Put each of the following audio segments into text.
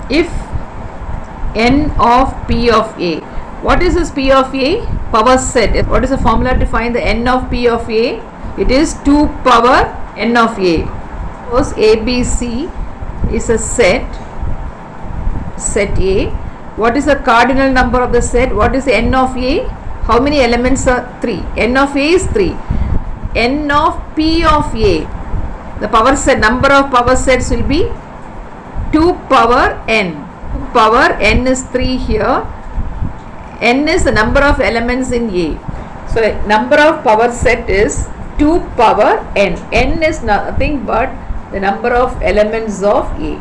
if n of P of A. What is this P of A? Power set. What is the formula to find the n of P of A? It is 2 power n of A. Suppose ABC is a set A. What is the cardinal number of the set? What is the n of A? How many elements are? 3. N of A is 3. N of P of A, the power set, number of power sets will be 2 power n. 2 power n is 3 here. N is the number of elements in A. So number of power set is 2 power n. N is nothing but the number of elements of A.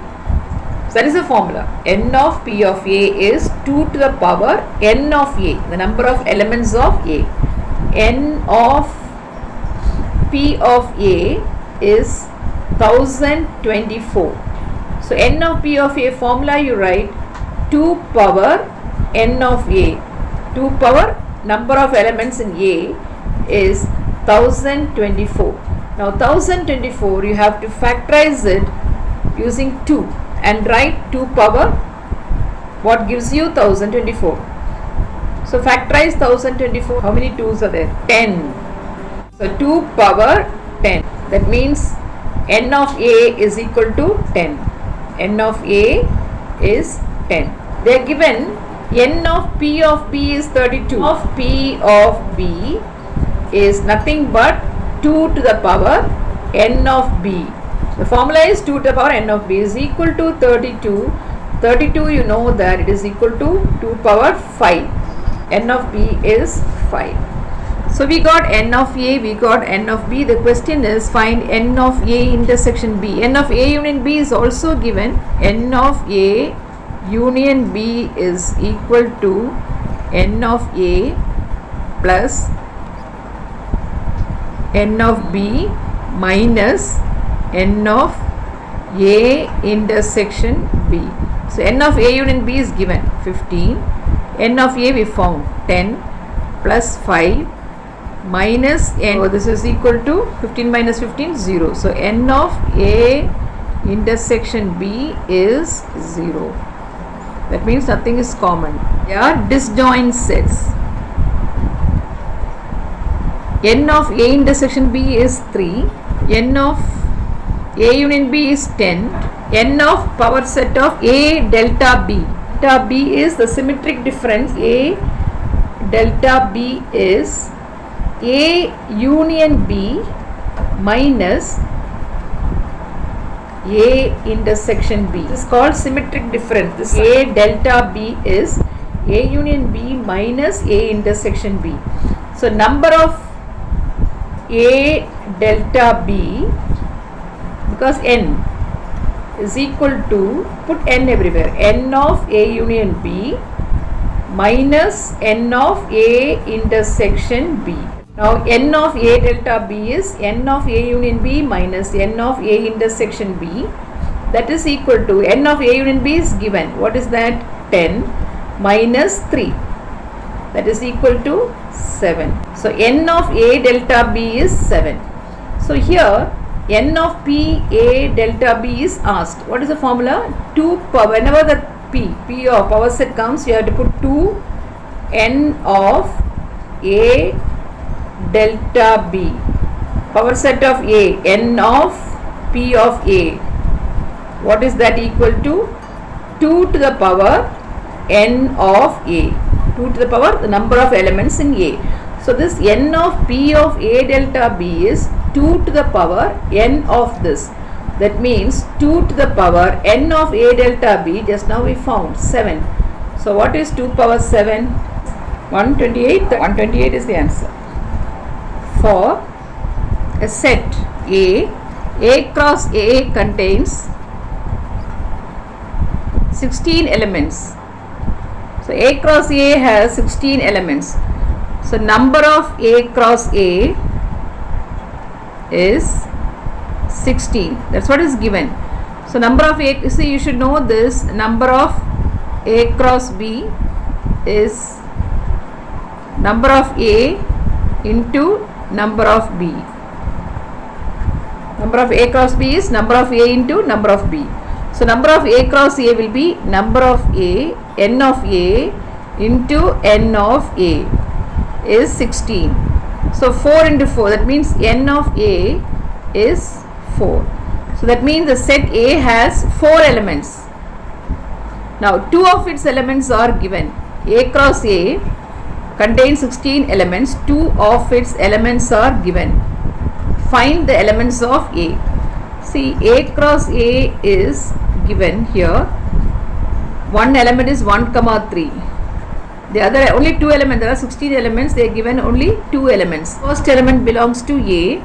So that is the formula. N of P of A is 2 to the power n of A, the number of elements of A. N of P of A is 1024. So n of P of A formula you write 2 power n of A. 2 power number of elements in A is 1024. Now 1024 you have to factorize it using 2 and write 2 power, what gives you 1024. So factorize 1024. How many 2's are there? 10. So 2 power 10. That means n of A is equal to 10. N of A is 10. They are given n of P of B is 32. N of P of B is nothing but 2 to the power n of B. The formula is 2 to the power n of B is equal to 32. 32 you know that it is equal to 2 power 5. N of B is 5. So we got n of A, we got n of B. The question is find n of A intersection B. N of A union B is also given. N of A union B is equal to n of A plus n of B minus n of A intersection B. So n of A union B is given 15. N of A we found 10 plus 5 minus n. So this is equal to 15 minus 15 0. So n of A intersection B is 0. That means nothing is common. They are disjoint sets. N of A intersection B is 3. N of A union B is 10. N of power set of A delta B. Delta B is the symmetric difference. A delta B is A union B minus A intersection B. This is called symmetric difference. This A delta B is A union B minus A intersection B. So number of A delta B, because n is equal to, put n everywhere, n of A union B minus n of A intersection B. Now n of A delta B is n of A union B minus n of A intersection B. That is equal to, n of A union B is given. What is that? 10 minus 3. That is equal to 7. So n of A delta B is 7. So here n of P A delta B is asked. What is the formula? 2 power, whenever the P of power set comes, you have to put 2 n of A delta B. Power set of A, n of P of A. What is that equal to? 2 to the power n of A. 2 to the power the number of elements in A. So this n of P of A delta B is 2 to the power n of this. That means 2 to the power n of A delta B. Just now we found 7. So what is 2 power 7? 128. 128 is the answer. For a set A cross A contains 16 elements. So A cross A has 16 elements. So number of A cross A is 16. That's what is given. So number of A, see, you should know this, number of A cross B is number of A into number of B. Number of A cross B is number of A into number of B. So number of A cross A will be number of A, n of A into n of A is 16. So 4 into 4, that means n of A is 4. So that means the set A has 4 elements. Now 2 of its elements are given. A cross A contains 16 elements. 2 of its elements are given. Find the elements of A. See, A cross A is given here. One element is 1, 3. The other only 2 elements. There are 16 elements. They are given only 2 elements. First element belongs to A.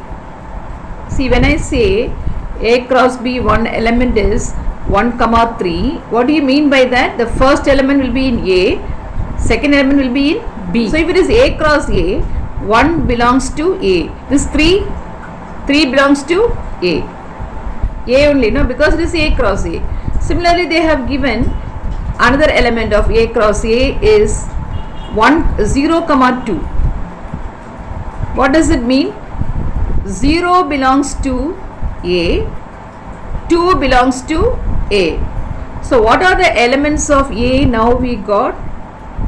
See, when I say A cross B, one element is 1, 3. What do you mean by that? The first element will be in A. Second element will be in B. So if it is A cross A, 1 belongs to A. This 3 belongs to A. A only, no, because it is A cross A. Similarly, they have given another element of A cross A is 0, 2. What does it mean? 0 belongs to A, 2 belongs to A. So what are the elements of A now we got?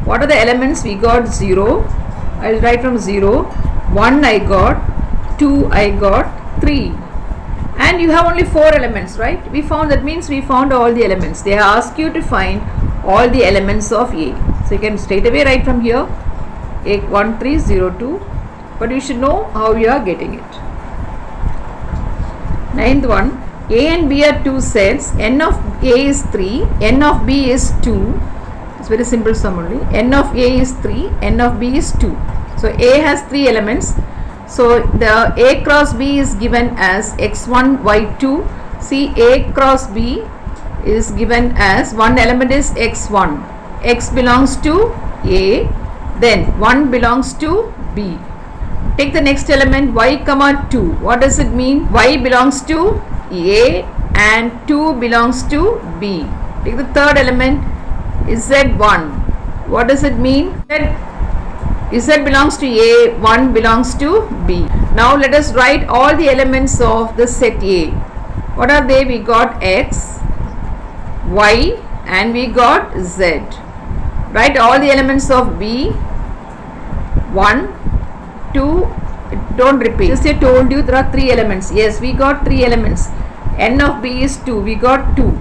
What are the elements? We got 0. I will write from 0. 1 I got, 2 I got, 3. And you have only 4 elements, right? We found, that means we found all the elements. They ask you to find all the elements of A. So you can straight away write from here A1302, but you should know how you are getting it. Ninth one, A and B are two sets. N of A is 3, N of B is 2. It's very simple sum only. N of A is 3, N of B is 2. So A has 3 elements. So the A cross B is given as x1, y2. See, A cross B is given as one element is x1. X belongs to A, then 1 belongs to B. Take the next element y, 2. What does it mean? Y belongs to A and 2 belongs to B. Take the third element z1. What does it mean? Z belongs to A, 1 belongs to B. Now let us write all the elements of the set A. What are they? We got x, y and we got z. Write all the elements of B. 1, 2, don't repeat. Just I told you there are 3 elements. Yes, we got 3 elements. N of B is 2. We got 2.